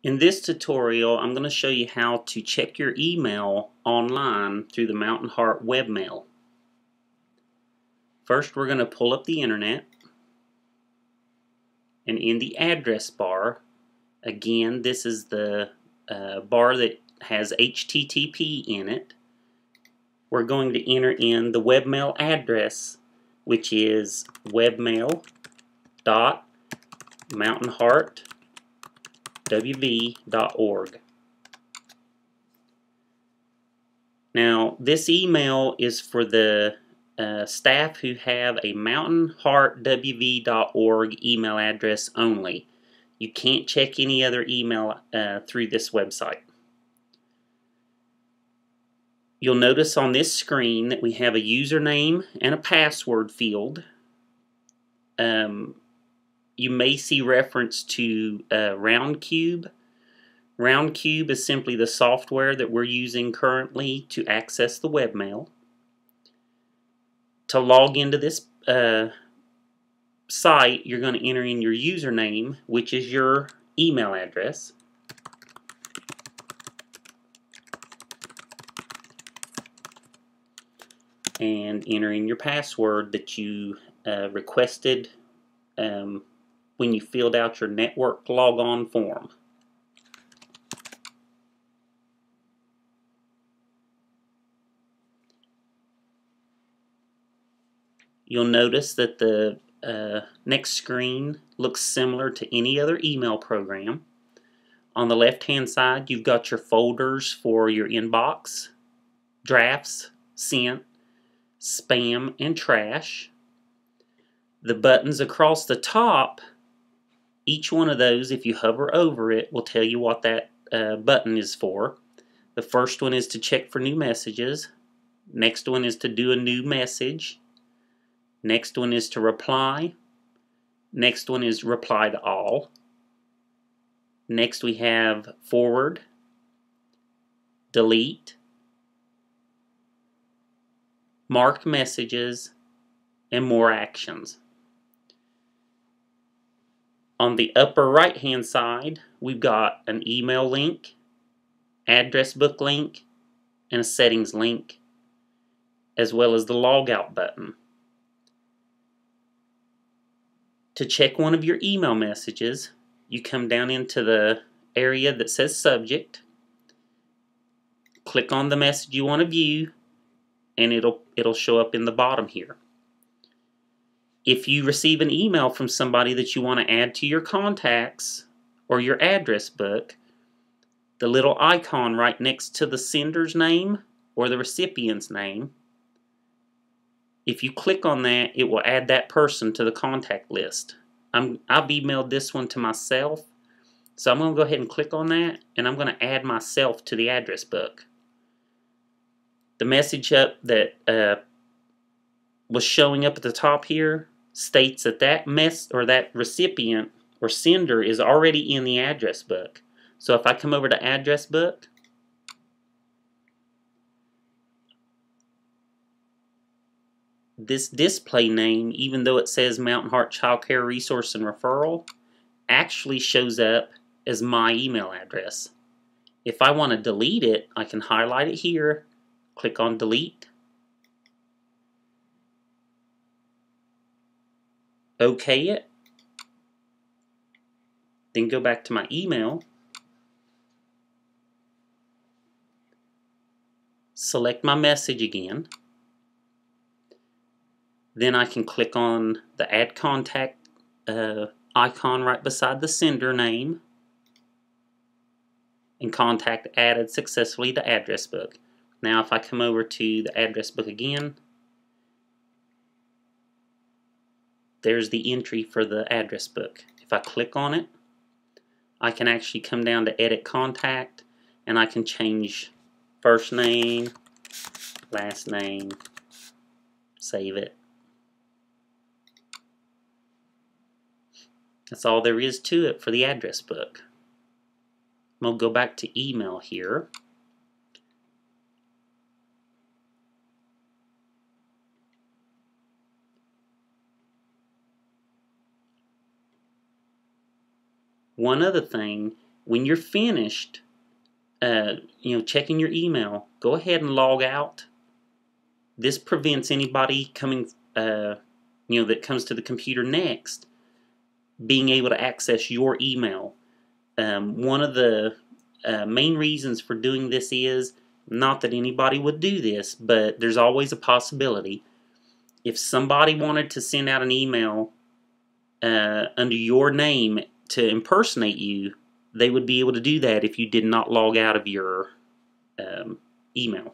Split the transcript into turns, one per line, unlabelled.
In this tutorial, I'm going to show you how to check your email online through the MountainHeart Webmail. First, we're going to pull up the internet, and in the address bar, again, this is the bar that has HTTP in it. We're going to enter in the webmail address, which is webmail.mountainheartwv.org. Now, this email is for the staff who have a MountainHeartWV.org email address only. You can't check any other email through this website. You'll notice on this screen that we have a username and a password field. You may see reference to Roundcube. Roundcube is simply the software that we're using currently to access the webmail. To log into this site, you're going to enter in your username, which is your email address. And enter in your password that you requested when you filled out your network logon form. You'll notice that the next screen looks similar to any other email program. On the left hand side, you've got your folders for your inbox, drafts, sent, spam, and trash. The buttons across the top, each one of those, if you hover over it, will tell you what that button is for. The first one is to check for new messages. Next one is to do a new message. Next one is to reply. Next one is reply to all. Next we have forward, delete, marked messages, and more actions. On the upper right hand side, we've got an email link, address book link, and a settings link, as well as the logout button. To check one of your email messages, you come down into the area that says subject, click on the message you want to view, and it'll show up in the bottom here. If you receive an email from somebody that you want to add to your contacts or your address book, the little icon right next to the sender's name or the recipient's name, if you click on that, it will add that person to the contact list. I've emailed this one to myself, so I'm going to go ahead and click on that, and I'm going to add myself to the address book. The message up that was showing up at the top here states that that recipient or sender is already in the address book. So if I come over to address book, this display name, even though it says MountainHeart Child Care Resource and Referral, actually shows up as my email address. If I want to delete it, I can highlight it here, click on delete, OK it, then go back to my email, select my message again. Then I can click on the Add Contact icon right beside the sender name, and contact added successfully to address book. Now if I come over to the address book again, there's the entry for the address book. If I click on it, I can actually come down to Edit Contact, and I can change first name, last name, save it. That's all there is to it for the address book. I'm going to go back to email here. One other thing When you're finished, checking your email, go ahead and log out. This prevents anybody coming, that comes to the computer next, being able to access your email. One of the main reasons for doing this is not that anybody would do this, but there's always a possibility. If somebody wanted to send out an email under your name to impersonate you, they would be able to do that if you did not log out of your email.